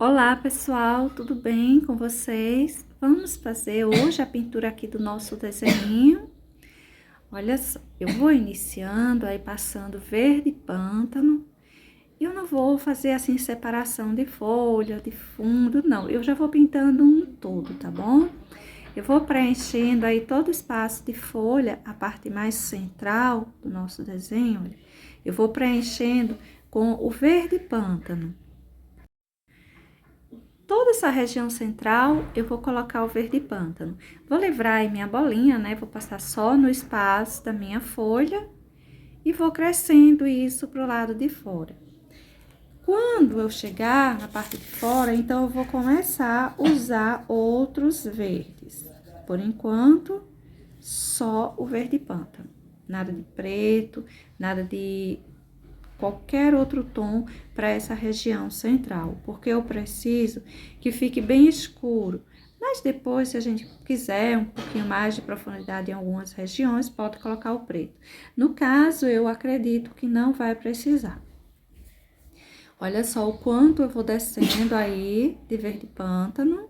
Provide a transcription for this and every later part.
Olá pessoal, tudo bem com vocês? Vamos fazer hoje a pintura aqui do nosso desenho. Olha só, eu vou iniciando aí passando verde pântano. Eu não vou fazer assim separação de folha, de fundo, não. Eu já vou pintando um todo, tá bom? Eu vou preenchendo aí todo o espaço de folha, a parte mais central do nosso desenho, olha. Eu vou preenchendo com o verde pântano. Toda essa região central, eu vou colocar o verde pântano. Vou levar aí minha bolinha, né? Vou passar só no espaço da minha folha e vou crescendo isso pro lado de fora. Quando eu chegar na parte de fora, então eu vou começar a usar outros verdes. Por enquanto, só o verde pântano. Nada de preto, nada de qualquer outro tom para essa região central, porque eu preciso que fique bem escuro. Mas depois, se a gente quiser um pouquinho mais de profundidade em algumas regiões, pode colocar o preto. No caso, eu acredito que não vai precisar. Olha só o quanto eu vou descendo aí de verde pântano.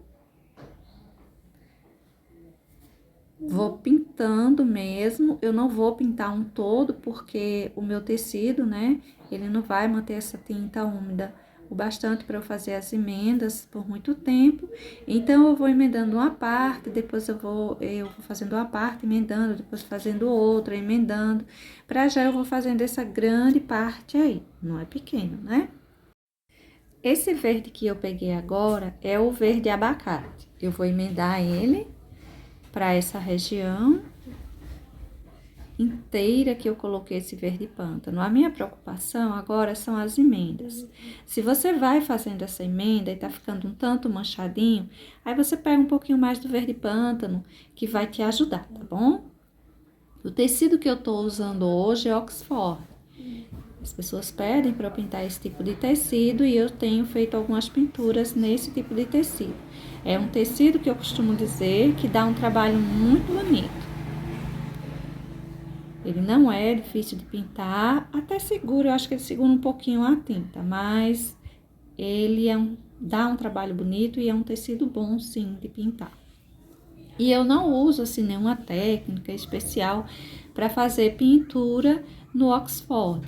Vou pintando mesmo, eu não vou pintar um todo, porque o meu tecido, né, ele não vai manter essa tinta úmida o bastante para eu fazer as emendas por muito tempo. Então, eu vou emendando uma parte, depois eu vou fazendo uma parte, emendando, depois fazendo outra, emendando. Para já eu vou fazendo essa grande parte aí, não é pequeno, né? Esse verde que eu peguei agora é o verde abacate. Eu vou emendar ele para essa região inteira que eu coloquei esse verde pântano. A minha preocupação agora são as emendas. Se você vai fazendo essa emenda e tá ficando um tanto manchadinho, aí você pega um pouquinho mais do verde pântano, que vai te ajudar, tá bom? O tecido que eu tô usando hoje é Oxford. As pessoas pedem para eu pintar esse tipo de tecido e eu tenho feito algumas pinturas nesse tipo de tecido. É um tecido que eu costumo dizer que dá um trabalho muito bonito. Ele não é difícil de pintar, até segura, eu acho que ele segura um pouquinho a tinta, mas ele dá um trabalho bonito e é um tecido bom, sim, de pintar. E eu não uso, assim, nenhuma técnica especial para fazer pintura no Oxford.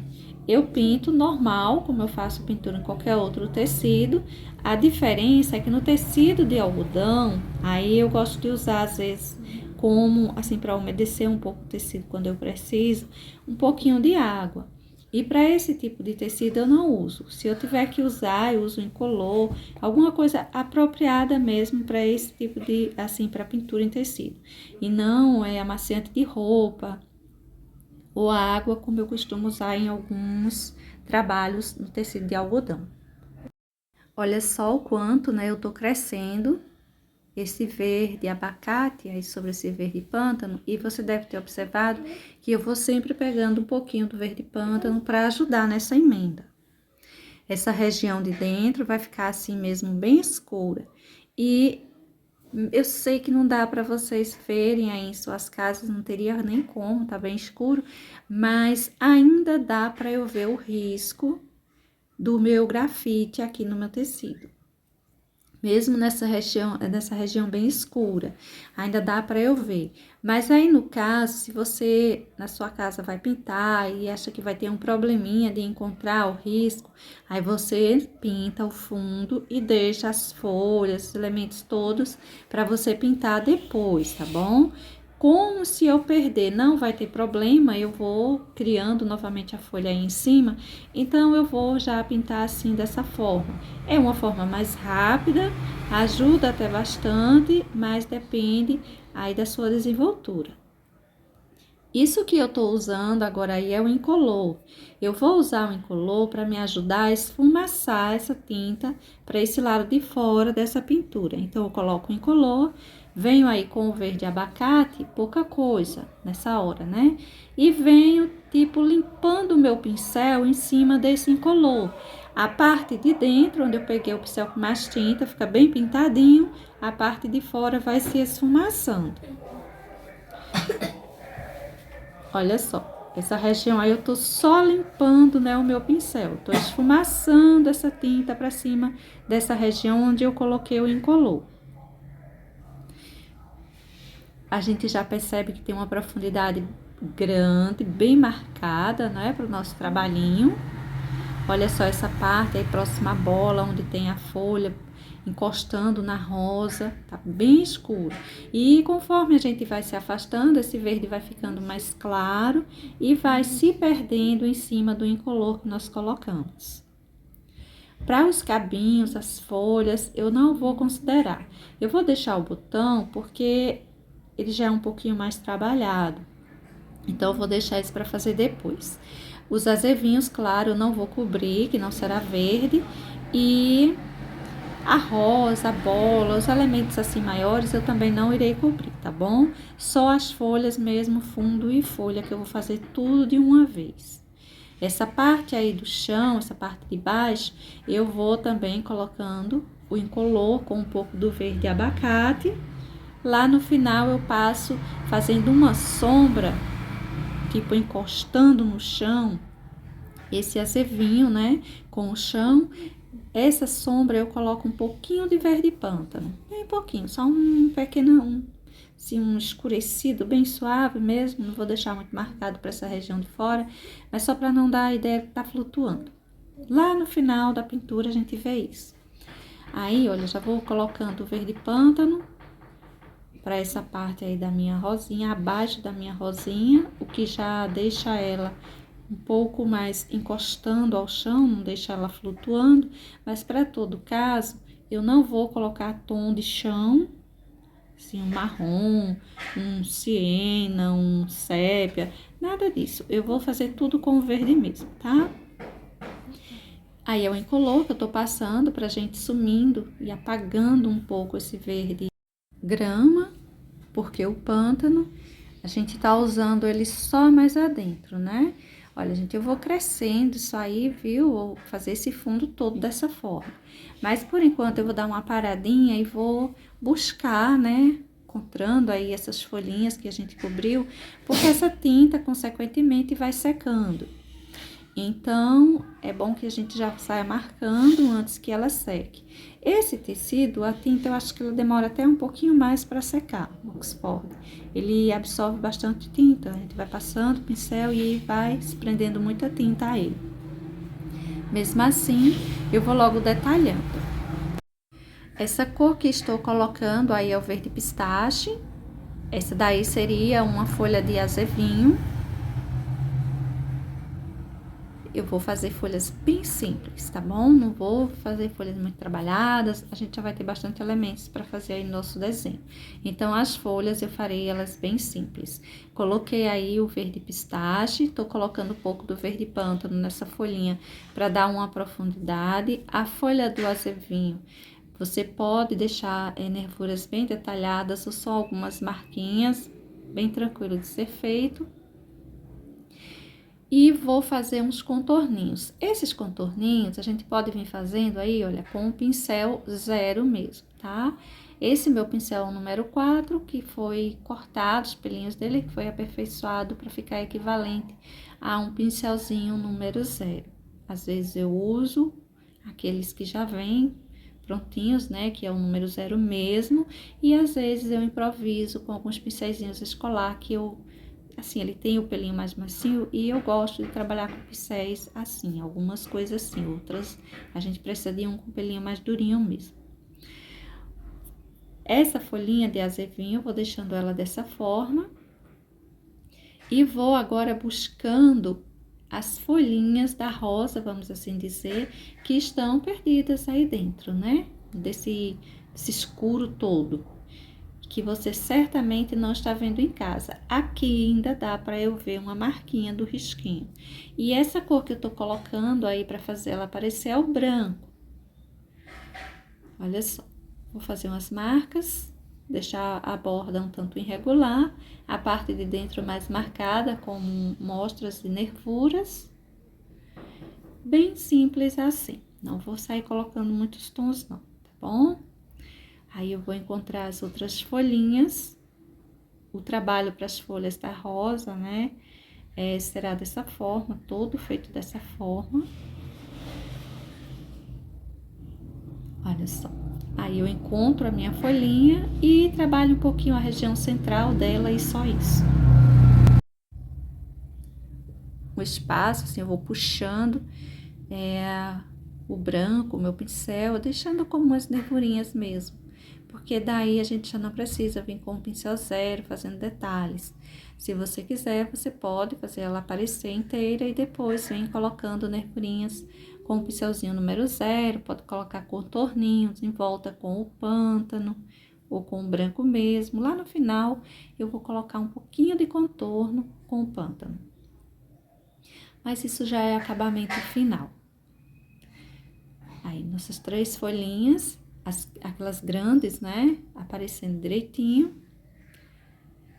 Eu pinto normal, como eu faço pintura em qualquer outro tecido. A diferença é que no tecido de algodão, aí eu gosto de usar, às vezes, como, assim, para umedecer um pouco o tecido quando eu preciso, um pouquinho de água. E para esse tipo de tecido eu não uso. Se eu tiver que usar, eu uso incolor, alguma coisa apropriada mesmo para esse tipo de, assim, para pintura em tecido. E não é amaciante de roupa ou água, como eu costumo usar em alguns trabalhos no tecido de algodão. Olha só o quanto, né, eu tô crescendo esse verde abacate aí sobre esse verde pântano, e você deve ter observado que eu vou sempre pegando um pouquinho do verde pântano para ajudar nessa emenda. Essa região de dentro vai ficar assim mesmo bem escura. E eu sei que não dá para vocês verem aí em suas casas, não teria nem como, tá bem escuro, mas ainda dá para eu ver o risco do meu grafite aqui no meu tecido. Mesmo nessa região bem escura, ainda dá para eu ver. Mas aí, no caso, se você na sua casa vai pintar e acha que vai ter um probleminha de encontrar o risco, aí você pinta o fundo e deixa as folhas, os elementos todos para você pintar depois, tá bom? Como se eu perder não vai ter problema, eu vou criando novamente a folha aí em cima, então eu vou já pintar assim dessa forma. É uma forma mais rápida, ajuda até bastante, mas depende aí da sua desenvoltura. Isso que eu tô usando agora aí é o incolor. Eu vou usar o incolor para me ajudar a esfumaçar essa tinta para esse lado de fora dessa pintura. Então, eu coloco o incolor, venho aí com o verde abacate, pouca coisa nessa hora, né? E venho, tipo, limpando o meu pincel em cima desse incolor. A parte de dentro, onde eu peguei o pincel com mais tinta, fica bem pintadinho. A parte de fora vai se esfumaçando. Olha só. Essa região aí eu tô só limpando, né, o meu pincel. Tô esfumaçando essa tinta pra cima dessa região onde eu coloquei o incolor. A gente já percebe que tem uma profundidade grande, bem marcada, né, pro nosso trabalhinho. Olha só essa parte aí próxima à bola, onde tem a folha encostando na rosa, tá bem escuro. E conforme a gente vai se afastando, esse verde vai ficando mais claro e vai se perdendo em cima do incolor que nós colocamos. Para os cabinhos, as folhas, eu não vou considerar. Eu vou deixar o botão porque ele já é um pouquinho mais trabalhado. Então, eu vou deixar isso para fazer depois. Os azevinhos, claro, eu não vou cobrir, que não será verde. E a rosa, a bola, os elementos assim maiores eu também não irei cobrir, tá bom? Só as folhas mesmo, fundo e folha, que eu vou fazer tudo de uma vez. Essa parte aí do chão, essa parte de baixo, eu vou também colocando o incolor com um pouco do verde abacate. Lá no final eu passo fazendo uma sombra, tipo encostando no chão, esse azevinho, né, com o chão. Essa sombra eu coloco um pouquinho de verde pântano, bem pouquinho, só um pequeno, assim, um escurecido bem suave mesmo, não vou deixar muito marcado para essa região de fora, mas só para não dar a ideia que tá flutuando. Lá no final da pintura a gente vê isso. Aí, olha, já vou colocando o verde pântano para essa parte aí da minha rosinha, abaixo da minha rosinha, o que já deixa ela um pouco mais encostando ao chão, não deixa ela flutuando, mas para todo caso, eu não vou colocar tom de chão, assim, um marrom, um siena, um sépia, nada disso. Eu vou fazer tudo com verde mesmo, tá? Aí é o incolor que eu tô passando pra gente sumindo e apagando um pouco esse verde grama, porque o pântano, a gente tá usando ele só mais adentro, né? Olha, gente, eu vou crescendo isso aí, viu? Vou fazer esse fundo todo dessa forma. Mas, por enquanto, eu vou dar uma paradinha e vou buscar, né? Encontrando aí essas folhinhas que a gente cobriu, porque essa tinta, consequentemente, vai secando. Então, é bom que a gente já saia marcando antes que ela seque. Esse tecido, a tinta, eu acho que ela demora até um pouquinho mais para secar, o Oxford. Ele absorve bastante tinta, a gente vai passando o pincel e vai se prendendo muita tinta a ele. Mesmo assim, eu vou logo detalhando. Essa cor que estou colocando aí é o verde pistache. Essa daí seria uma folha de azevinho. Eu vou fazer folhas bem simples, tá bom? Não vou fazer folhas muito trabalhadas, a gente já vai ter bastante elementos para fazer aí no nosso desenho. Então, as folhas eu farei elas bem simples. Coloquei aí o verde pistache, tô colocando um pouco do verde pântano nessa folhinha para dar uma profundidade. A folha do azevinho, você pode deixar nervuras bem detalhadas ou só algumas marquinhas, bem tranquilo de ser feito. E vou fazer uns contorninhos. Esses contorninhos a gente pode vir fazendo aí, olha, com o pincel 0 mesmo, tá? Esse meu pincel número 4, que foi cortado os pelinhos dele, que foi aperfeiçoado para ficar equivalente a um pincelzinho número 0. Às vezes eu uso aqueles que já vêm prontinhos, né, que é o número 0 mesmo, e às vezes eu improviso com alguns pincelzinhos escolar que eu assim, ele tem o pelinho mais macio e eu gosto de trabalhar com pincéis assim, algumas coisas assim, outras a gente precisa de um com pelinho mais durinho mesmo. Essa folhinha de azevinho, eu vou deixando ela dessa forma e vou agora buscando as folhinhas da rosa, vamos assim dizer, que estão perdidas aí dentro, né? Desse escuro todo, que você certamente não está vendo em casa. Aqui ainda dá para eu ver uma marquinha do risquinho. E essa cor que eu tô colocando aí para fazer ela aparecer é o branco. Olha só, vou fazer umas marcas, deixar a borda um tanto irregular, a parte de dentro mais marcada com mostras de nervuras. Bem simples assim. Não vou sair colocando muitos tons não, tá bom? Aí eu vou encontrar as outras folhinhas, o trabalho para as folhas tá rosa, né? será dessa forma, todo feito dessa forma. Olha só. Aí eu encontro a minha folhinha e trabalho um pouquinho a região central dela e só isso. O espaço, assim, eu vou puxando o branco, o meu pincel, deixando como umas nervurinhas mesmo. Porque daí a gente já não precisa vir com o pincel zero, fazendo detalhes. Se você quiser, você pode fazer ela aparecer inteira e depois vem colocando nervurinhas com o pincelzinho número 0, pode colocar contorninhos em volta com o pântano ou com o branco mesmo. Lá no final, eu vou colocar um pouquinho de contorno com o pântano. Mas isso já é acabamento final. Aí, nossas 3 folhinhas, aquelas grandes, né, aparecendo direitinho.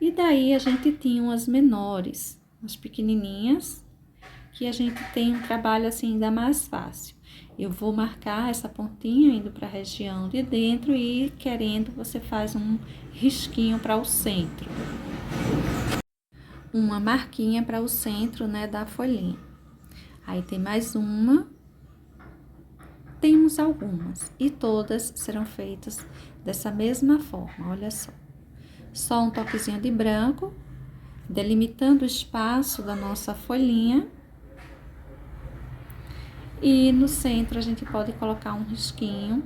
E daí, a gente tinha umas menores, umas pequenininhas, que a gente tem um trabalho assim ainda mais fácil. Eu vou marcar essa pontinha indo para a região de dentro e querendo, você faz um risquinho para o centro. Uma marquinha para o centro, né, da folhinha. Aí tem mais uma. Temos algumas e todas serão feitas dessa mesma forma, olha só. Só um toquezinho de branco, delimitando o espaço da nossa folhinha. E no centro a gente pode colocar um risquinho.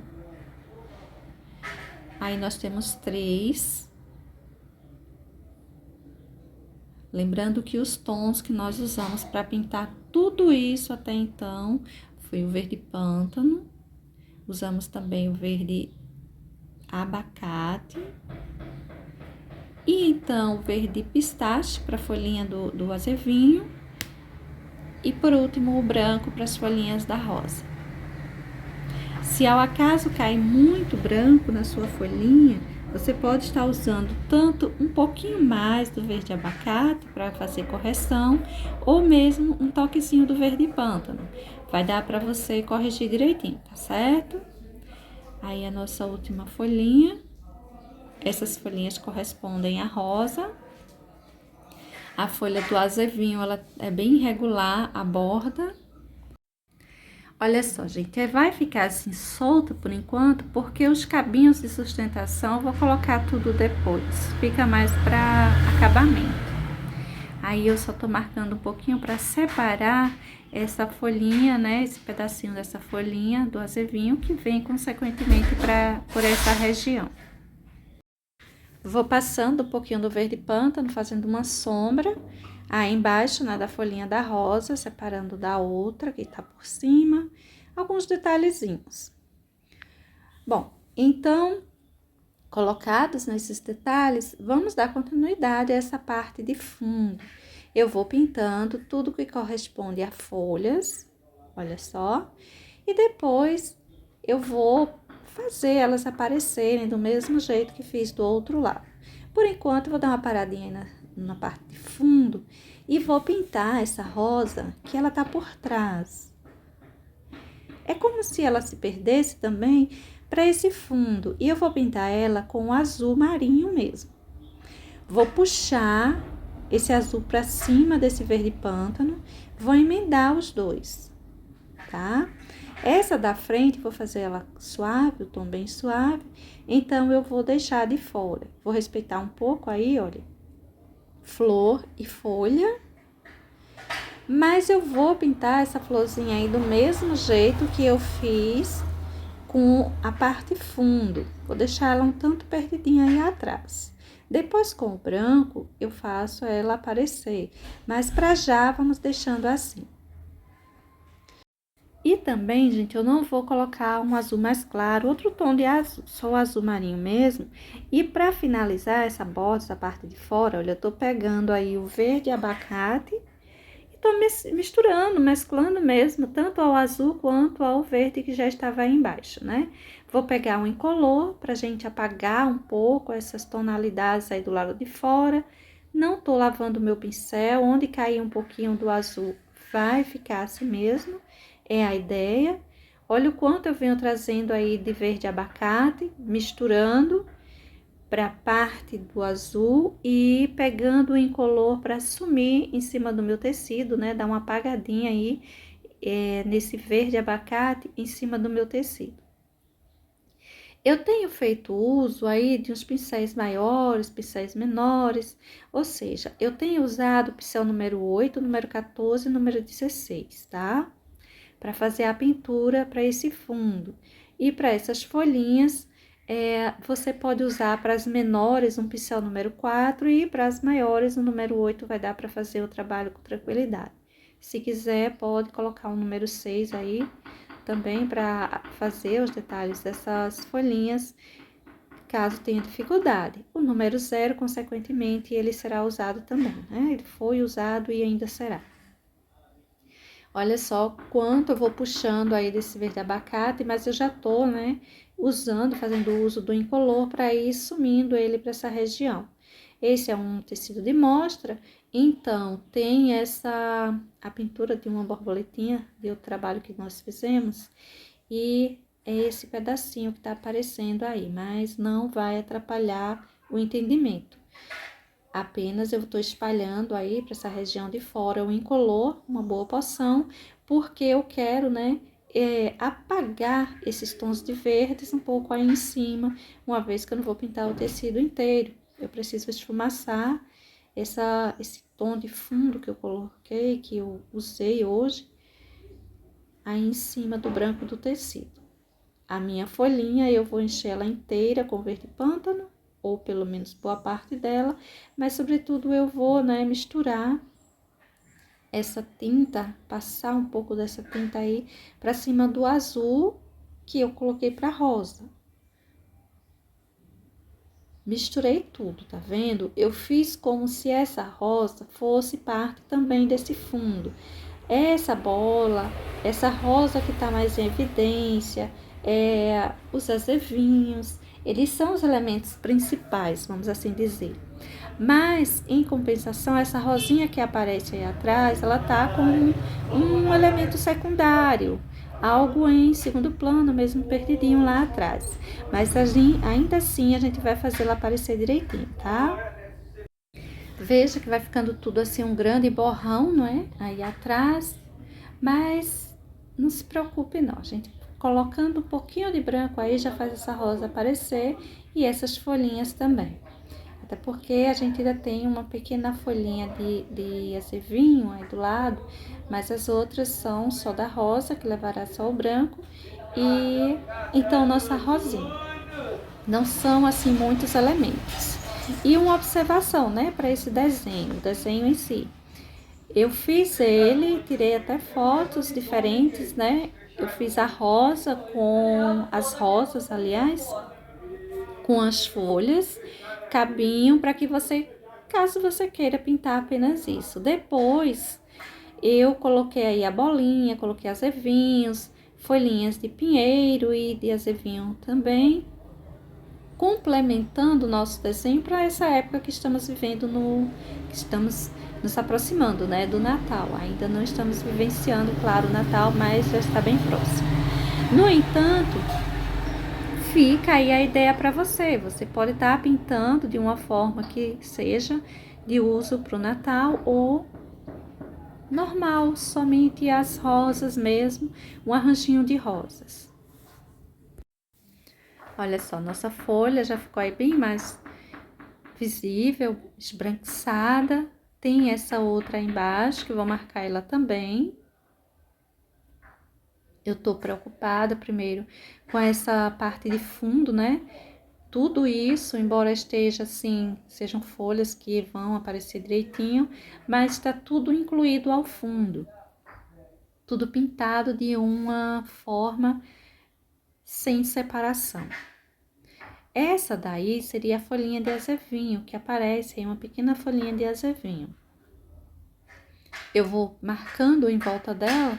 Aí nós temos 3. Lembrando que os tons que nós usamos para pintar tudo isso até então foi o verde pântano, usamos também o verde abacate e então o verde pistache para a folhinha do azevinho e por último o branco para as folhinhas da rosa. Se ao acaso cai muito branco na sua folhinha, você pode estar usando tanto um pouquinho mais do verde abacate para fazer correção, ou mesmo um toquezinho do verde pântano. Vai dar para você corrigir direitinho, tá certo? Aí a nossa última folhinha. Essas folhinhas correspondem à rosa. A folha do azevinho, ela é bem irregular, a borda. Olha só, gente, vai ficar assim solta por enquanto, porque os cabinhos de sustentação eu vou colocar tudo depois, fica mais para acabamento. Aí eu só tô marcando um pouquinho para separar essa folhinha, né, esse pedacinho dessa folhinha do azevinho que vem consequentemente por essa região. Vou passando um pouquinho do verde pântano, fazendo uma sombra aí embaixo, né, da folhinha da rosa, separando da outra que tá por cima, alguns detalhezinhos. Bom, então, colocados nesses detalhes, vamos dar continuidade a essa parte de fundo. Eu vou pintando tudo que corresponde a folhas, olha só, e depois eu vou fazer elas aparecerem do mesmo jeito que fiz do outro lado. Por enquanto, eu vou dar uma paradinha aí na parte de fundo e vou pintar essa rosa que ela tá por trás. É como se ela se perdesse também para esse fundo e eu vou pintar ela com o azul marinho mesmo. Vou puxar esse azul para cima desse verde pântano, vou emendar os dois, tá? Essa da frente, vou fazer ela suave, o tom bem suave, então eu vou deixar de fora. Vou respeitar um pouco aí, olha, flor e folha, mas eu vou pintar essa florzinha aí do mesmo jeito que eu fiz com a parte fundo. Vou deixar ela um tanto perdidinha aí atrás. Depois, com o branco, eu faço ela aparecer, mas para já, vamos deixando assim. E também, gente, eu não vou colocar um azul mais claro, outro tom de azul, só o azul marinho mesmo. E para finalizar essa borda, essa parte de fora, olha, eu tô pegando aí o verde abacate e tô misturando, mesclando mesmo, tanto ao azul quanto ao verde que já estava aí embaixo, né? Vou pegar um incolor pra gente apagar um pouco essas tonalidades aí do lado de fora. Não tô lavando o meu pincel, onde cair um pouquinho do azul vai ficar assim mesmo. É a ideia. Olha o quanto eu venho trazendo aí de verde abacate, misturando para a parte do azul e ir pegando o incolor para sumir em cima do meu tecido, né? Dar uma apagadinha aí nesse verde abacate em cima do meu tecido. Eu tenho feito uso aí de uns pincéis maiores, pincéis menores, ou seja, eu tenho usado o pincel número 8, número 14 e número 16, tá? Para fazer a pintura para esse fundo. E para essas folhinhas, você pode usar para as menores um pincel número 4 e para as maiores o número 8 vai dar para fazer o trabalho com tranquilidade. Se quiser, pode colocar o número 6 aí também para fazer os detalhes dessas folhinhas, caso tenha dificuldade. O número 0, consequentemente, ele será usado também, né? Ele foi usado e ainda será. Olha só quanto eu vou puxando aí desse verde abacate, mas eu já tô, né, fazendo uso do incolor para ir sumindo ele para essa região. Esse é um tecido de mostra, então tem a pintura de uma borboletinha de outro trabalho que nós fizemos, e é esse pedacinho que tá aparecendo aí, mas não vai atrapalhar o entendimento. Apenas eu tô espalhando aí para essa região de fora o incolor, uma boa porção, porque eu quero, né, apagar esses tons de verdes um pouco aí em cima, uma vez que eu não vou pintar o tecido inteiro. Eu preciso esfumaçar esse tom de fundo que eu coloquei, que eu usei hoje, aí em cima do branco do tecido. A minha folhinha eu vou encher ela inteira com verde pântano, ou pelo menos boa parte dela, mas sobretudo eu vou, né, misturar essa tinta, passar um pouco dessa tinta aí para cima do azul que eu coloquei para rosa. Misturei tudo, tá vendo? Eu fiz como se essa rosa fosse parte também desse fundo. Essa bola, essa rosa que tá mais em evidência, os azevinhos, eles são os elementos principais, vamos assim dizer. Mas, em compensação, essa rosinha que aparece aí atrás, ela tá com um elemento secundário, algo em segundo plano, mesmo perdidinho lá atrás. Mas ainda assim a gente vai fazer ela aparecer direitinho, tá? Veja que vai ficando tudo assim um grande borrão, não é? Aí atrás, mas não se preocupe não, gente. Colocando um pouquinho de branco aí já faz essa rosa aparecer e essas folhinhas também. Até porque a gente ainda tem uma pequena folhinha de azevinho aí do lado, mas as outras são só da rosa, que levará só o branco, e então nossa rosinha. Não são assim muitos elementos. E uma observação, né, para esse desenho, o desenho em si. Eu fiz ele, tirei até fotos diferentes, né? Eu fiz a rosa com as rosas, aliás, com as folhas, cabinho para que você, caso você queira pintar apenas isso. Depois, eu coloquei aí a bolinha, coloquei azevinhos, folhinhas de pinheiro e de azevinho também, complementando o nosso desenho para essa época que estamos vivendo que estamos nos aproximando, né, do Natal. Ainda não estamos vivenciando, claro, o Natal, mas já está bem próximo. No entanto, fica aí a ideia para você. Você pode estar pintando de uma forma que seja de uso para o Natal ou normal, somente as rosas mesmo, um arranjinho de rosas. Olha só, nossa folha já ficou aí bem mais visível, esbranquiçada. Tem essa outra aí embaixo, que eu vou marcar ela também. Eu tô preocupada primeiro com essa parte de fundo, né? Tudo isso, embora esteja assim, sejam folhas que vão aparecer direitinho, mas está tudo incluído ao fundo. Tudo pintado de uma forma sem separação. Essa daí seria a folhinha de azevinho, que aparece aí, uma pequena folhinha de azevinho. Eu vou marcando em volta dela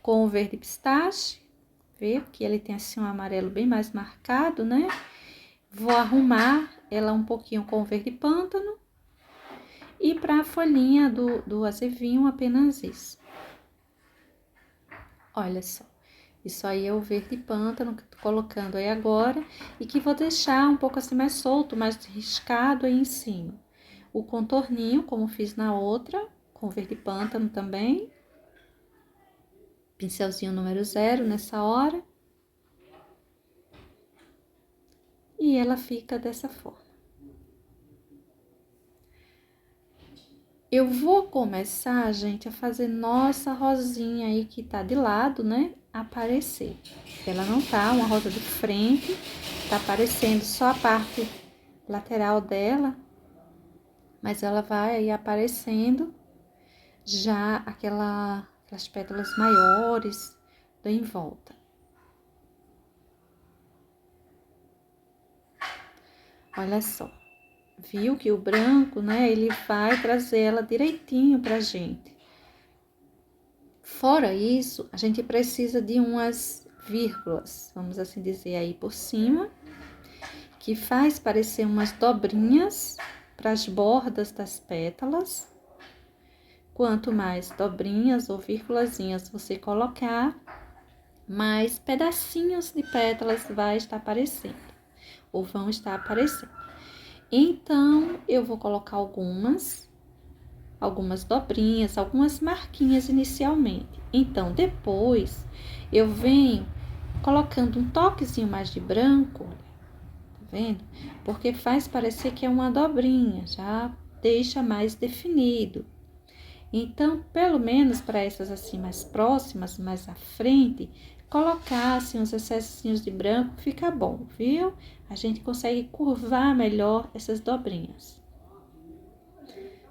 com o verde pistache, vê que ele tem assim um amarelo bem mais marcado, né? Vou arrumar ela um pouquinho com o verde pântano e para a folhinha do azevinho apenas isso. Olha só, Isso aí é o verde pântano que eu tô colocando aí agora e que vou deixar um pouco assim mais solto, mais riscado aí em cima. O contorninho, como fiz na outra, com verde pântano também. Pincelzinho número 0 nessa hora. E ela fica dessa forma. Eu vou começar, gente, a fazer nossa rosinha aí que tá de lado, né? Aparecer. Ela não tá uma rosa de frente, tá aparecendo só a parte lateral dela, mas ela vai aí aparecendo já aquelas pétalas maiores em volta. Olha só, viu que o branco, né, ele vai trazer ela direitinho pra gente. Fora isso, a gente precisa de umas vírgulas, vamos assim dizer, aí por cima, que faz parecer umas dobrinhas para as bordas das pétalas. Quanto mais dobrinhas ou vírgulazinhas você colocar, mais pedacinhos de pétalas vai estar aparecendo, ou vão estar aparecendo. Então, eu vou colocar algumas dobrinhas, algumas marquinhas inicialmente. Então, depois, eu venho colocando um toquezinho mais de branco, tá vendo? Porque faz parecer que é uma dobrinha, já deixa mais definido. Então, pelo menos para essas assim mais próximas, mais à frente, colocar assim uns excessinhos de branco fica bom, viu? A gente consegue curvar melhor essas dobrinhas.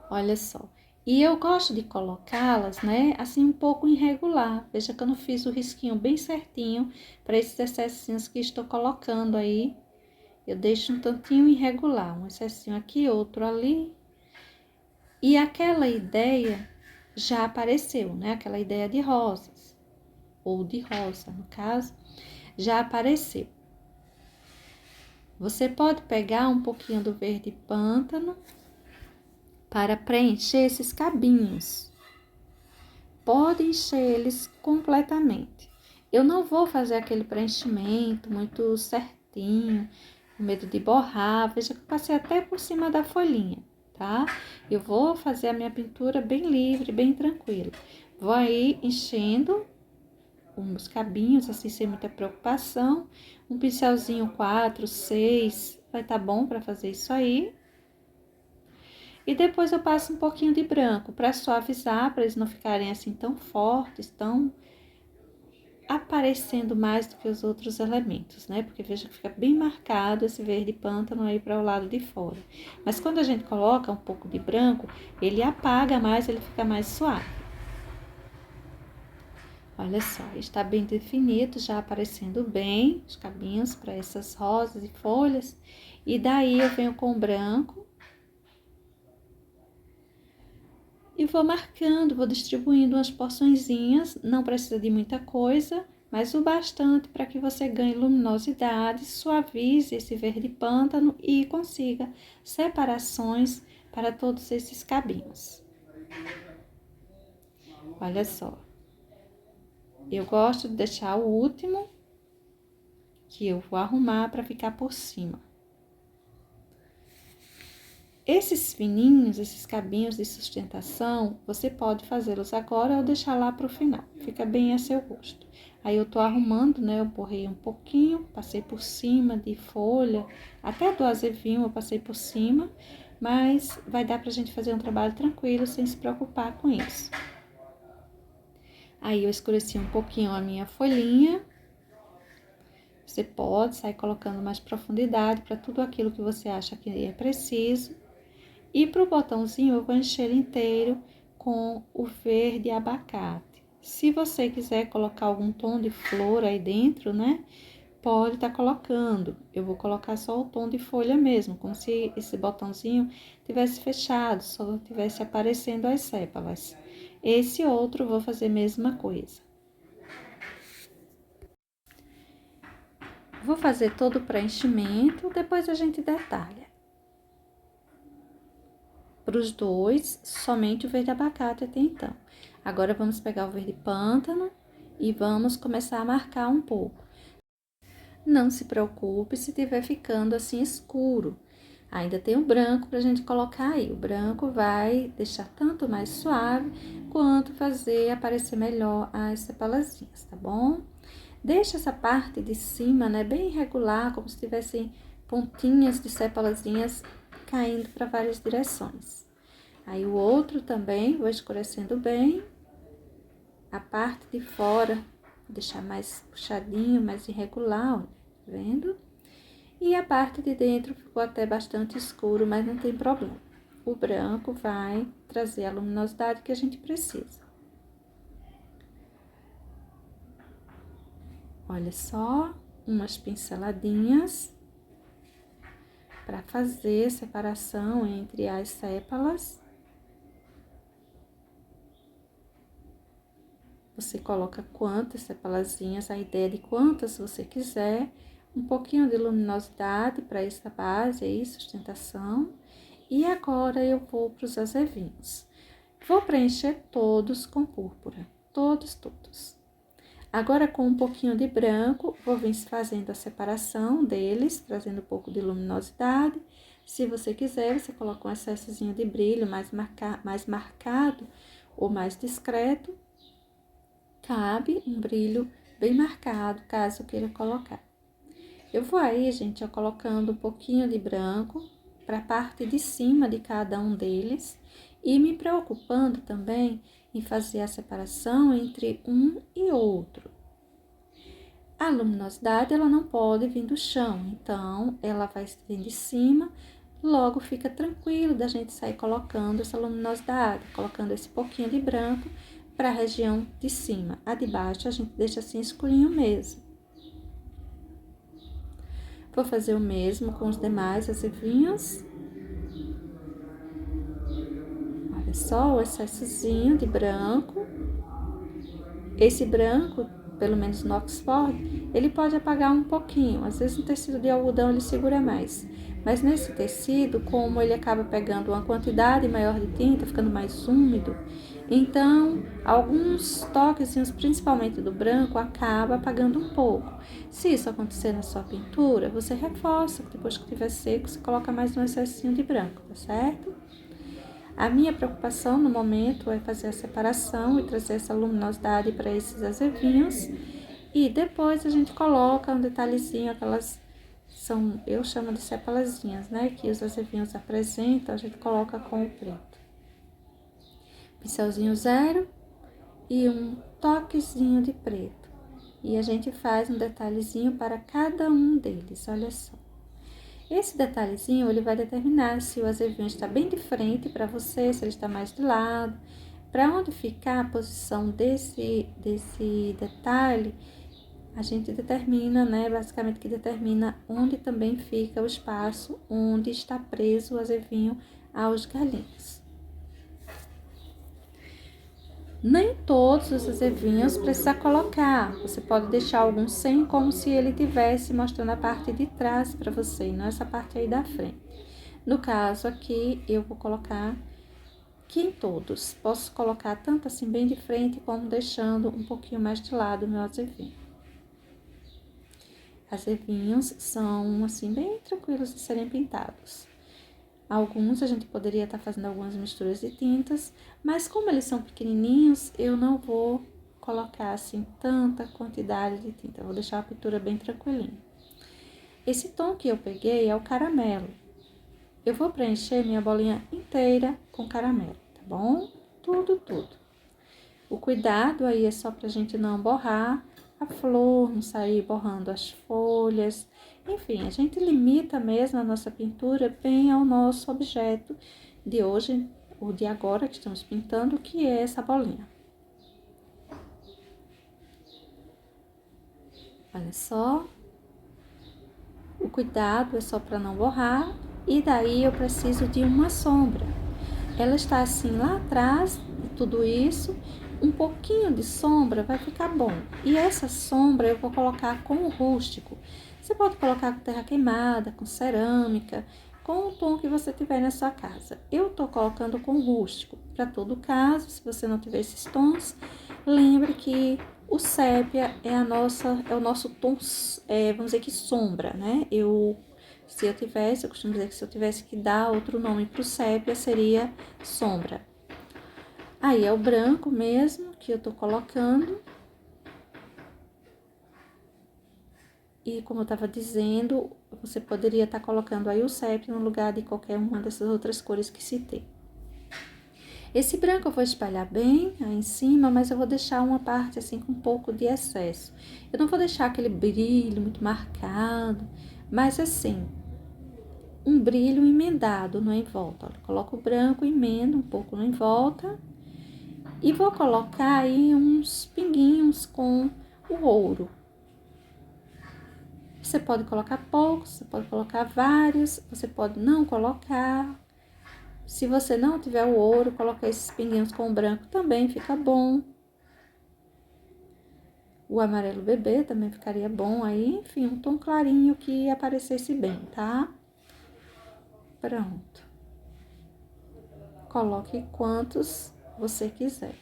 Olha só. E eu gosto de colocá-las, né, assim um pouco irregular. Veja que eu não fiz o risquinho bem certinho para esses excessinhos que estou colocando aí. Eu deixo um tantinho irregular, um excessinho aqui, outro ali. E aquela ideia já apareceu, né? Aquela ideia de rosas, ou de rosa, no caso, já apareceu. Você pode pegar um pouquinho do verde pântano para preencher esses cabinhos. Pode encher eles completamente. Eu não vou fazer aquele preenchimento muito certinho, com medo de borrar. Veja que eu passei até por cima da folhinha, tá? Eu vou fazer a minha pintura bem livre, bem tranquila. Vou aí enchendo uns cabinhos, assim, sem muita preocupação. Um pincelzinho 4, 6, vai tá bom para fazer isso aí. E depois eu passo um pouquinho de branco para suavizar, para eles não ficarem assim tão fortes, tão aparecendo mais do que os outros elementos, né? Porque veja que fica bem marcado esse verde pântano aí para o lado de fora. Mas quando a gente coloca um pouco de branco, ele apaga mais, ele fica mais suave. Olha só, está bem definido, já aparecendo bem os cabinhos para essas rosas e folhas. E daí eu venho com o branco e vou marcando, vou distribuindo umas porçõezinhas, não precisa de muita coisa, mas o bastante para que você ganhe luminosidade, suavize esse verde pântano e consiga separações para todos esses cabinhos. Olha só, eu gosto de deixar o último, que eu vou arrumar para ficar por cima. Esses fininhos, esses cabinhos de sustentação, você pode fazê-los agora ou deixar lá para o final. Fica bem a seu gosto. Aí eu tô arrumando, né? Eu borrei um pouquinho, passei por cima de folha, até do azevinho eu passei por cima, mas vai dar pra gente fazer um trabalho tranquilo, sem se preocupar com isso. Aí eu escureci um pouquinho a minha folhinha. Você pode sair colocando mais profundidade para tudo aquilo que você acha que é preciso. E para o botãozinho, eu vou encher ele inteiro com o verde abacate. Se você quiser colocar algum tom de flor aí dentro, né? Pode estar colocando. Eu vou colocar só o tom de folha mesmo, como se esse botãozinho tivesse fechado, só tivesse aparecendo as sépalas. Esse outro, eu vou fazer a mesma coisa. Vou fazer todo o preenchimento, depois a gente detalha. Para os dois, somente o verde abacate até então. Agora, vamos pegar o verde pântano e vamos começar a marcar um pouco. Não se preocupe se estiver ficando assim escuro. Ainda tem o branco pra gente colocar aí. O branco vai deixar tanto mais suave, quanto fazer aparecer melhor as sepalazinhas, tá bom? Deixa essa parte de cima, né, bem irregular, como se tivessem pontinhas de sepalazinhas caindo para várias direções. Aí o outro também, vou escurecendo bem. A parte de fora, vou deixar mais puxadinho, mais irregular, ó, tá vendo? E a parte de dentro ficou até bastante escuro, mas não tem problema. O branco vai trazer a luminosidade que a gente precisa. Olha só, umas pinceladinhas para fazer separação entre as sépalas. Você coloca quantas sepalazinhas, a ideia de quantas você quiser. Um pouquinho de luminosidade para essa base aí, sustentação. E agora eu vou para os azevinhos. Vou preencher todos com púrpura, todos. Agora, com um pouquinho de branco, vou vir fazendo a separação deles, trazendo um pouco de luminosidade. Se você quiser, você coloca um excessozinho de brilho mais marcado ou mais discreto. Cabe um brilho bem marcado, caso queira colocar. Eu vou aí, gente, ó, colocando um pouquinho de branco para a parte de cima de cada um deles e me preocupando também em fazer a separação entre um e outro. A luminosidade, ela não pode vir do chão, então, ela vai vir de cima, logo fica tranquilo da gente sair colocando essa luminosidade, colocando esse pouquinho de branco para a região de cima. A de baixo, a gente deixa assim escurinho mesmo. Vou fazer o mesmo com os demais azevinhos. Olha só o excessozinho de branco. Esse branco, pelo menos no Oxford, ele pode apagar um pouquinho. Às vezes no tecido de algodão ele segura mais. Mas nesse tecido, como ele acaba pegando uma quantidade maior de tinta, ficando mais úmido, então alguns toquezinhos, principalmente do branco, acaba apagando um pouco. Se isso acontecer na sua pintura, você reforça, depois que estiver seco, você coloca mais um excessinho de branco, tá certo? A minha preocupação no momento é fazer a separação e trazer essa luminosidade para esses azevinhos. E depois a gente coloca um detalhezinho, aquelas são, eu chamo de sepalazinhas, né? Que os azevinhos apresentam, a gente coloca com o preto. Pincelzinho zero e um toquezinho de preto. E a gente faz um detalhezinho para cada um deles, olha só. Esse detalhezinho, ele vai determinar se o azevinho está bem de frente para você, se ele está mais de lado. Para onde ficar a posição desse detalhe, a gente determina, né, basicamente que determina onde também fica o espaço onde está preso o azevinho aos galinhos. Nem todos os azevinhos precisa colocar, você pode deixar alguns sem, como se ele tivesse mostrando a parte de trás para você, não essa parte aí da frente. No caso aqui, eu vou colocar aqui em todos. Posso colocar tanto assim bem de frente, como deixando um pouquinho mais de lado o meu azevinho. Azevinhos são assim bem tranquilos de serem pintados. Alguns a gente poderia estar fazendo algumas misturas de tintas, mas como eles são pequenininhos, eu não vou colocar assim tanta quantidade de tinta. Eu vou deixar a pintura bem tranquilinha. Esse tom que eu peguei é o caramelo. Eu vou preencher minha bolinha inteira com caramelo, tá bom? Tudo. O cuidado aí é só pra gente não borrar a flor, não sair borrando as folhas. Enfim, a gente limita mesmo a nossa pintura bem ao nosso objeto de hoje, ou de agora que estamos pintando, que é essa bolinha. Olha só. O cuidado é só para não borrar. E daí eu preciso de uma sombra. Ela está assim lá atrás de tudo isso. Um pouquinho de sombra vai ficar bom. E essa sombra eu vou colocar com o rústico. Você pode colocar com terra queimada, com cerâmica, com o tom que você tiver na sua casa. Eu tô colocando com rústico. Para todo caso, se você não tiver esses tons, lembre que O sépia é o nosso tom, vamos dizer que sombra, né? Eu costumo dizer que se eu tivesse que dar outro nome pro sépia, seria sombra. Aí é o branco mesmo que eu tô colocando. E como eu tava dizendo, você poderia estar colocando aí o sépia no lugar de qualquer uma dessas outras cores que citei. Esse branco eu vou espalhar bem aí em cima, mas eu vou deixar uma parte assim com um pouco de excesso. Eu não vou deixar aquele brilho muito marcado, mas assim, um brilho emendado no em volta. Olha, coloco o branco, emendo um pouco no em volta e vou colocar aí uns pinguinhos com o ouro. Você pode colocar poucos, você pode colocar vários, você pode não colocar. Se você não tiver o ouro, colocar esses pinguinhos com o branco também fica bom. O amarelo bebê também ficaria bom aí, enfim, um tom clarinho que aparecesse bem, tá? Pronto. Coloque quantos você quiser.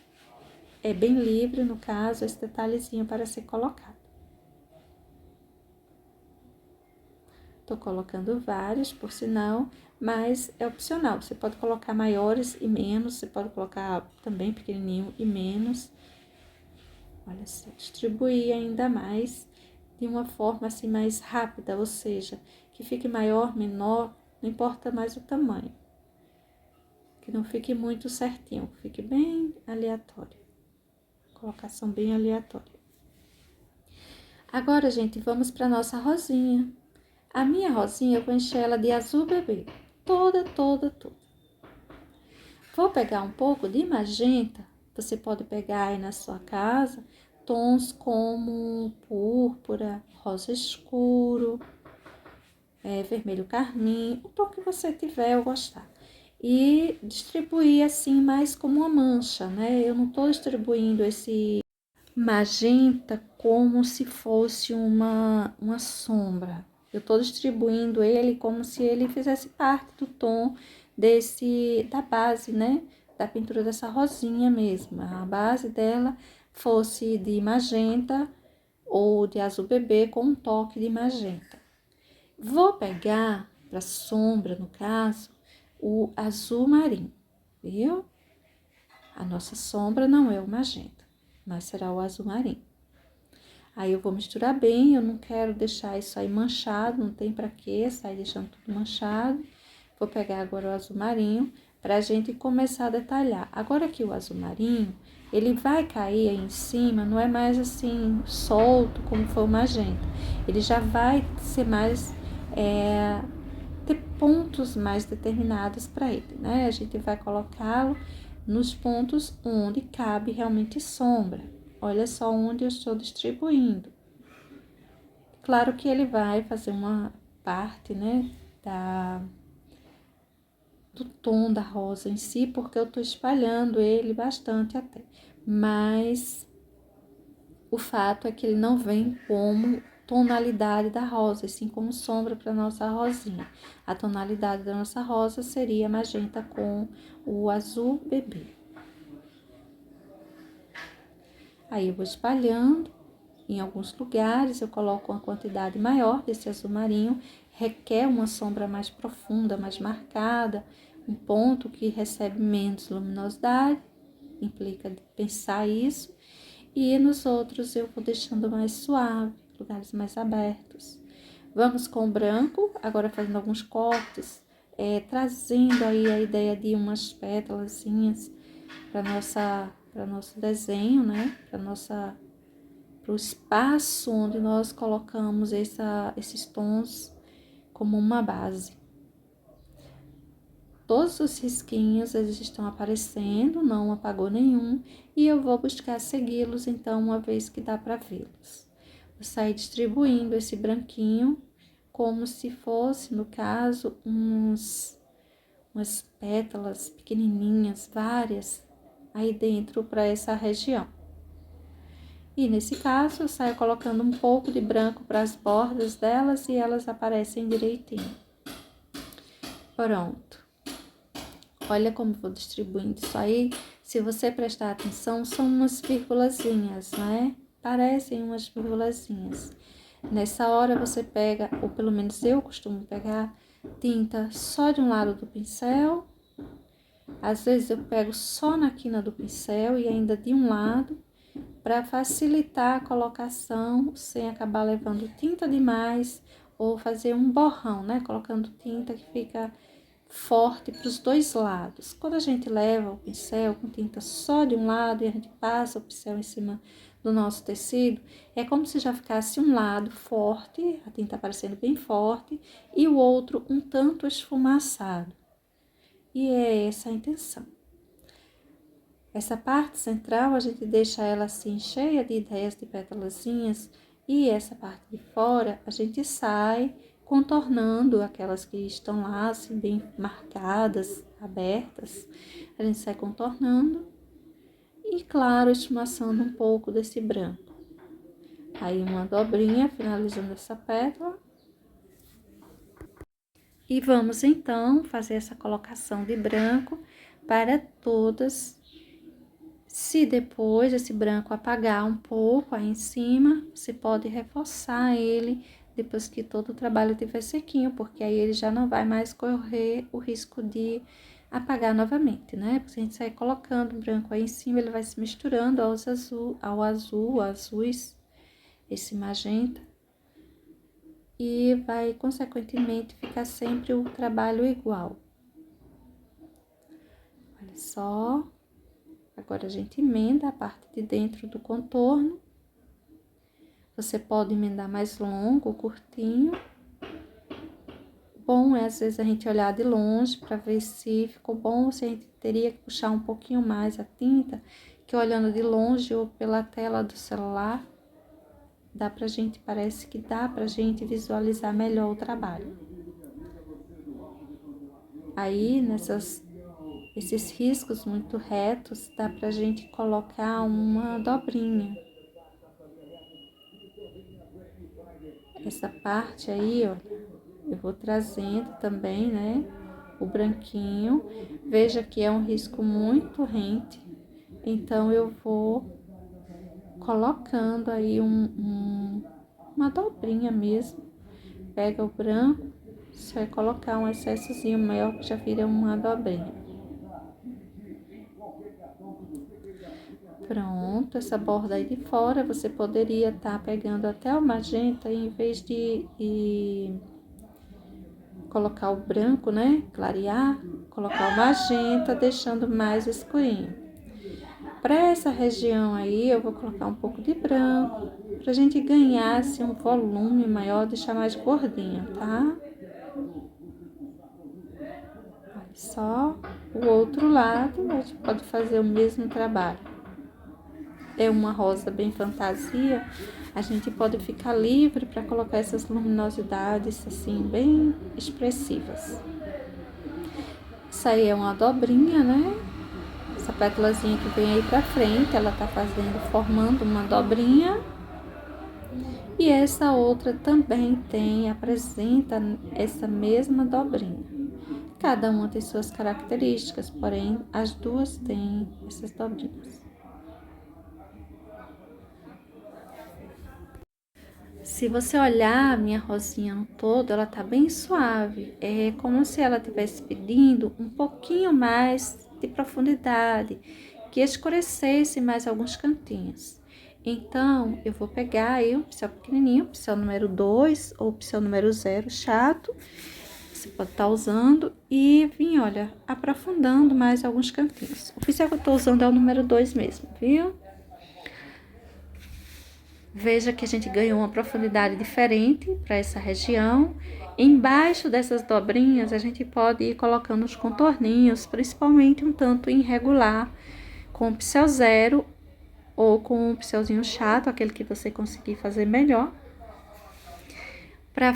É bem livre, no caso, esse detalhezinho para ser colocado. Tô colocando vários, por sinal, mas é opcional. Você pode colocar maiores e menos, você pode colocar também pequenininho e menos. Olha só, distribuir ainda mais de uma forma assim mais rápida, ou seja, que fique maior, menor, não importa mais o tamanho. Que não fique muito certinho, fique bem aleatório. Colocação bem aleatória. Agora, gente, vamos para nossa rosinha. A minha rosinha, eu vou encher ela de azul bebê. Toda, toda, toda. Vou pegar um pouco de magenta. Você pode pegar aí na sua casa tons como púrpura, rosa escuro, vermelho carmim, o tom que você tiver ou gostar. E distribuir assim mais como uma mancha, né? Eu não tô distribuindo esse magenta como se fosse uma sombra. Eu tô distribuindo ele como se ele fizesse parte do tom da base, né? Da pintura dessa rosinha mesmo. A base dela fosse de magenta ou de azul bebê com um toque de magenta. Vou pegar para sombra, no caso, o azul marinho, viu? A nossa sombra não é o magenta, mas será o azul marinho. Aí eu vou misturar bem, eu não quero deixar isso aí manchado, não tem pra quê sair deixando tudo manchado. Vou pegar agora o azul marinho pra gente começar a detalhar. Agora que o azul marinho, ele vai cair aí em cima, não é mais assim solto como foi o magenta. Ele já vai ser mais, ter pontos mais determinados para ele, né? A gente vai colocá-lo nos pontos onde cabe realmente sombra. Olha só onde eu estou distribuindo. Claro que ele vai fazer uma parte, né, do tom da rosa em si, porque eu tô espalhando ele bastante até. Mas o fato é que ele não vem como tonalidade da rosa, assim como sombra para nossa rosinha. A tonalidade da nossa rosa seria magenta com o azul bebê. Aí eu vou espalhando, em alguns lugares eu coloco uma quantidade maior desse azul marinho, requer uma sombra mais profunda, mais marcada, um ponto que recebe menos luminosidade, implica pensar isso, e nos outros eu vou deixando mais suave, lugares mais abertos. Vamos com o branco, agora fazendo alguns cortes, trazendo aí a ideia de umas pétalazinhas para nosso desenho, né? Para o espaço onde nós colocamos esses tons como uma base. Todos os risquinhos, eles estão aparecendo, não apagou nenhum, e eu vou buscar segui-los, então, uma vez que dá para vê-los. Vou sair distribuindo esse branquinho, como se fosse, no caso, umas pétalas pequenininhas, várias, aí dentro para essa região. E nesse caso, eu saio colocando um pouco de branco para as bordas delas e elas aparecem direitinho. Pronto. Olha como vou distribuindo isso aí. Se você prestar atenção, são umas vírgulazinhas, né? parecem umas vírgulazinhas. Nessa hora você pega, ou pelo menos eu costumo pegar, tinta só de um lado do pincel. Às vezes eu pego só na quina do pincel e ainda de um lado, para facilitar a colocação, sem acabar levando tinta demais, ou fazer um borrão, né? Colocando tinta que fica forte para os dois lados. Quando a gente leva o pincel com tinta só de um lado e a gente passa o pincel em cima do nosso tecido, é como se já ficasse um lado forte, a tinta aparecendo bem forte, e o outro um tanto esfumaçado. E é essa a intenção. Essa parte central a gente deixa ela assim cheia de ideias de pétalazinhas, e essa parte de fora a gente sai contornando aquelas que estão lá assim bem marcadas, abertas. A gente sai contornando e, claro, esfumaçando um pouco desse branco. Aí uma dobrinha finalizando essa pétala. E vamos então fazer essa colocação de branco para todas. Se depois esse branco apagar um pouco aí em cima, você pode reforçar ele depois que todo o trabalho estiver sequinho, porque aí ele já não vai mais correr o risco de apagar novamente, né? Porque se a gente sair colocando o branco aí em cima, ele vai se misturando ao azuis, esse magenta, e vai, consequentemente, ficar sempre o trabalho igual. Olha só. Agora, a gente emenda a parte de dentro do contorno. Você pode emendar mais longo ou curtinho. Bom é, às vezes, a gente olhar de longe para ver se ficou bom, se a gente teria que puxar um pouquinho mais a tinta, que olhando de longe ou pela tela do celular, parece que dá pra gente visualizar melhor o trabalho. Aí, esses riscos muito retos, dá pra gente colocar uma dobrinha. Essa parte aí, ó, eu vou trazendo também, né, o branquinho. Veja que é um risco muito rente, então eu vou colocando aí uma dobrinha mesmo. Pega o branco, você vai colocar um excessozinho maior que já vira uma dobrinha. Pronto, essa borda aí de fora, você poderia estar pegando até o magenta, em vez de colocar o branco, né, clarear, colocar o magenta, deixando mais escurinho. Para essa região aí, eu vou colocar um pouco de branco, pra gente ganhar, assim, um volume maior, deixar mais gordinho, tá? Olha só, o outro lado, a gente pode fazer o mesmo trabalho. É uma rosa bem fantasia, a gente pode ficar livre para colocar essas luminosidades assim bem expressivas. Isso aí é uma dobrinha, né? Essa pétalazinha que vem aí pra frente, ela tá formando uma dobrinha. E essa outra também apresenta essa mesma dobrinha. Cada uma tem suas características, porém as duas têm essas dobrinhas. Se você olhar a minha rosinha no todo, ela tá bem suave. É como se ela estivesse pedindo um pouquinho mais de profundidade, que escurecesse mais alguns cantinhos. Então, eu vou pegar aí um pincel pequenininho, pincel número 2 ou pincel número 0, chato. Você pode estar usando e vir, olha, aprofundando mais alguns cantinhos. O pincel que eu tô usando é o número 2 mesmo, viu? Veja que a gente ganhou uma profundidade diferente para essa região. Embaixo dessas dobrinhas, a gente pode ir colocando os contorninhos, principalmente um tanto irregular, com o pincel 0 ou com o pincelzinho chato, aquele que você conseguir fazer melhor, para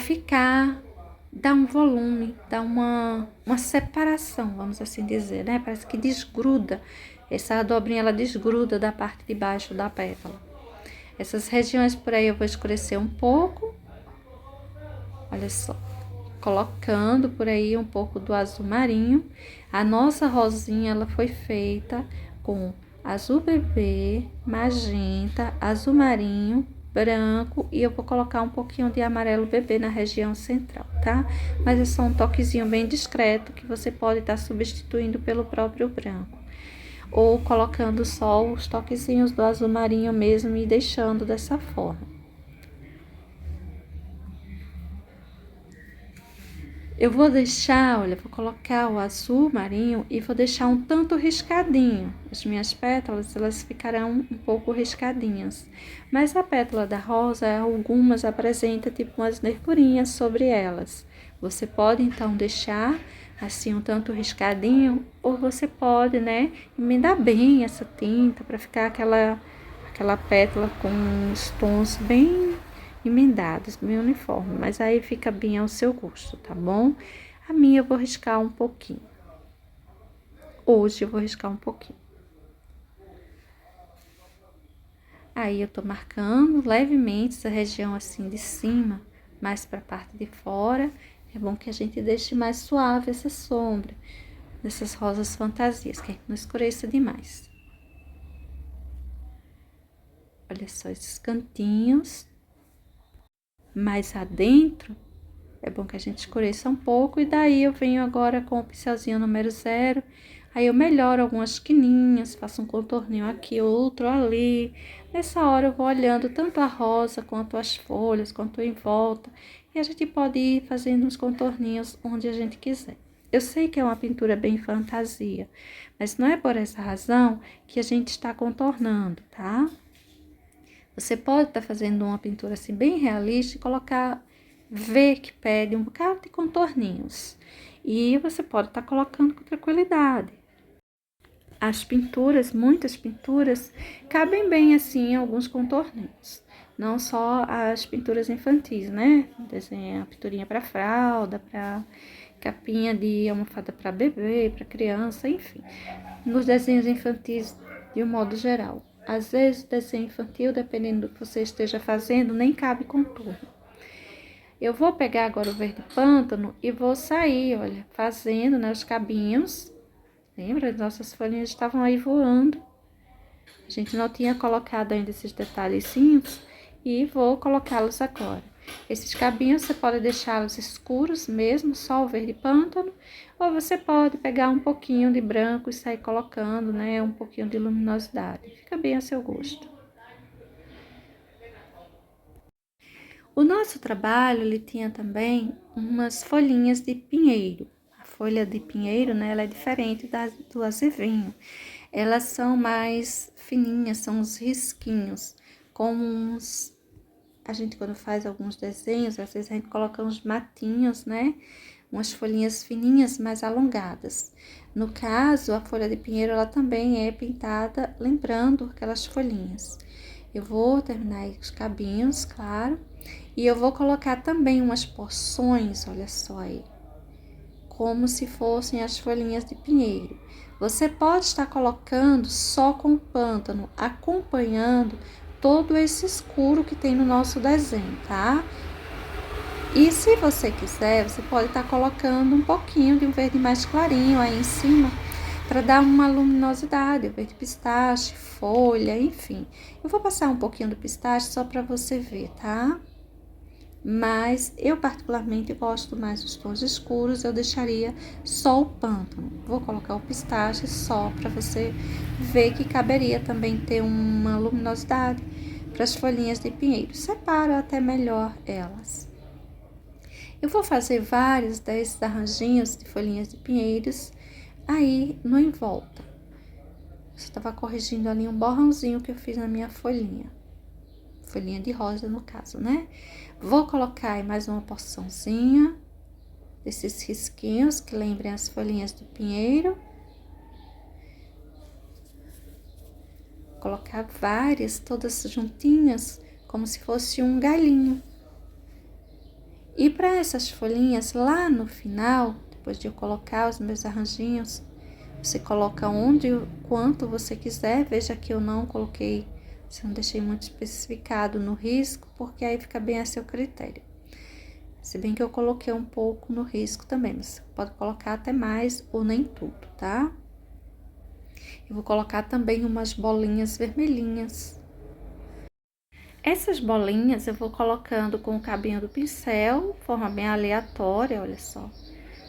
dar um volume, dar uma separação, vamos assim dizer, né? Parece que desgruda, essa dobrinha ela desgruda da parte de baixo da pétala. Essas regiões por aí eu vou escurecer um pouco, olha só, colocando por aí um pouco do azul marinho. A nossa rosinha, ela foi feita com azul bebê, magenta, azul marinho, branco e eu vou colocar um pouquinho de amarelo bebê na região central, tá? Mas é só um toquezinho bem discreto que você pode estar substituindo pelo próprio branco. Ou colocando só os toquezinhos do azul marinho mesmo e deixando dessa forma. Eu vou deixar, olha, vou colocar o azul marinho e vou deixar um tanto riscadinho. As minhas pétalas, elas ficarão um pouco riscadinhas. Mas a pétala da rosa, algumas apresentam tipo umas nervurinhas sobre elas. Você pode, então, deixar assim um tanto riscadinho, ou você pode, né, emendar bem essa tinta para ficar aquela pétala com os tons bem emendados, bem uniforme, mas aí fica bem ao seu gosto, tá bom? A minha eu vou riscar um pouquinho. Hoje eu vou riscar um pouquinho. Aí eu tô marcando levemente essa região assim de cima, mais pra parte de fora. É bom que a gente deixe mais suave essa sombra dessas rosas fantasias, que não escureça demais. Olha só esses cantinhos. Mais adentro, é bom que a gente escureça um pouco. E daí eu venho agora com o pincelzinho número 0. Aí eu melhoro algumas quininhas, faço um contorninho aqui, outro ali. Nessa hora eu vou olhando tanto a rosa, quanto as folhas, quanto em volta. E a gente pode ir fazendo uns contorninhos onde a gente quiser. Eu sei que é uma pintura bem fantasia, mas não é por essa razão que a gente está contornando, tá? Você pode estar fazendo uma pintura assim bem realista e colocar, ver que pede um bocado de contorninhos. E você pode estar colocando com tranquilidade. As pinturas, muitas pinturas, cabem bem assim em alguns contorninhos. Não só as pinturas infantis, né? Desenha a pinturinha para fralda, para capinha de almofada para bebê, para criança, enfim. Nos desenhos infantis, de um modo geral. Às vezes, o desenho infantil, dependendo do que você esteja fazendo, nem cabe contorno. Eu vou pegar agora o verde pântano e vou sair, olha, fazendo, né, os cabinhos. Lembra? Nossas folhinhas estavam aí voando. A gente não tinha colocado ainda esses detalhezinhos e vou colocá-los agora. Esses cabinhos você pode deixá-los escuros mesmo, só o verde pântano, ou você pode pegar um pouquinho de branco e sair colocando, né, um pouquinho de luminosidade. Fica bem a seu gosto. O nosso trabalho, ele tinha também umas folhinhas de pinheiro. A folha de pinheiro, né, ela é diferente do azevinho. Elas são mais fininhas, são uns risquinhos, como uns... A gente, quando faz alguns desenhos, às vezes a gente coloca uns matinhos, né? Umas folhinhas fininhas, mais alongadas. No caso, a folha de pinheiro, ela também é pintada lembrando aquelas folhinhas. Eu vou terminar aí os cabinhos, claro. E eu vou colocar também umas porções, olha só aí, como se fossem as folhinhas de pinheiro. Você pode estar colocando só com o pântano, acompanhando todo esse escuro que tem no nosso desenho, tá? E se você quiser, você pode estar colocando um pouquinho de um verde mais clarinho aí em cima, para dar uma luminosidade, o verde pistache, folha, enfim. Eu vou passar um pouquinho do pistache só para você ver, tá? Mas eu particularmente gosto mais dos tons escuros, eu deixaria só o pântano. Vou colocar o pistache só para você ver que caberia também ter uma luminosidade para as folhinhas de pinheiro. Separo até melhor elas. Eu vou fazer vários desses arranjinhos de folhinhas de pinheiros aí no em volta. Você estava corrigindo ali um borrãozinho que eu fiz na minha folhinha de rosa no caso, né? Vou colocar aí mais uma porçãozinha desses risquinhos que lembrem as folhinhas do pinheiro. Colocar várias, todas juntinhas, como se fosse um galinho. E para essas folhinhas, lá no final, depois de eu colocar os meus arranjinhos, você coloca onde, quanto você quiser. Veja que eu não coloquei, se não deixei muito especificado no risco, porque aí fica bem a seu critério. Se bem que eu coloquei um pouco no risco também, mas você pode colocar até mais ou nem tudo, tá? Eu vou colocar também umas bolinhas vermelhinhas. Essas bolinhas eu vou colocando com o cabinho do pincel, forma bem aleatória, olha só.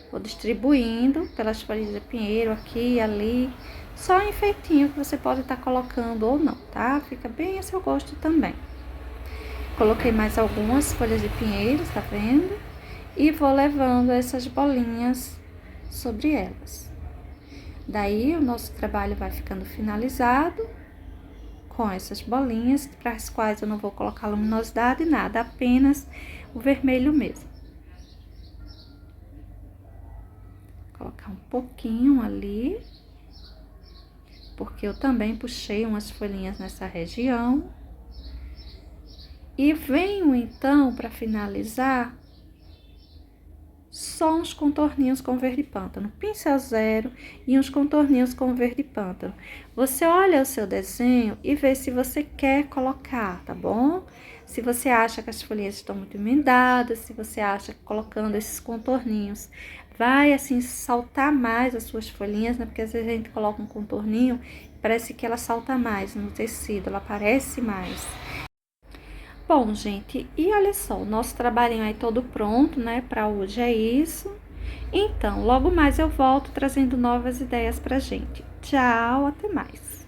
Vou distribuindo pelas folhas de pinheiro aqui e ali, só enfeitinho que você pode estar colocando ou não, tá? Fica bem a seu gosto também. Coloquei mais algumas folhas de pinheiro, tá vendo? E vou levando essas bolinhas sobre elas. Daí, o nosso trabalho vai ficando finalizado com essas bolinhas, para as quais eu não vou colocar luminosidade, nada, apenas o vermelho mesmo. Colocar um pouquinho ali, porque eu também puxei umas folhinhas nessa região. E venho então, para finalizar, só uns contorninhos com verde pântano, pincel zero e uns contorninhos com verde pântano. Você olha o seu desenho e vê se você quer colocar, tá bom? Se você acha que as folhinhas estão muito emendadas, se você acha que colocando esses contorninhos vai assim saltar mais as suas folhinhas, né? Porque às vezes a gente coloca um contorninho, parece que ela salta mais no tecido, ela aparece mais. Bom, gente, e olha só, o nosso trabalhinho aí todo pronto, né? Para hoje é isso. Então, logo mais eu volto trazendo novas ideias pra gente. Tchau, até mais.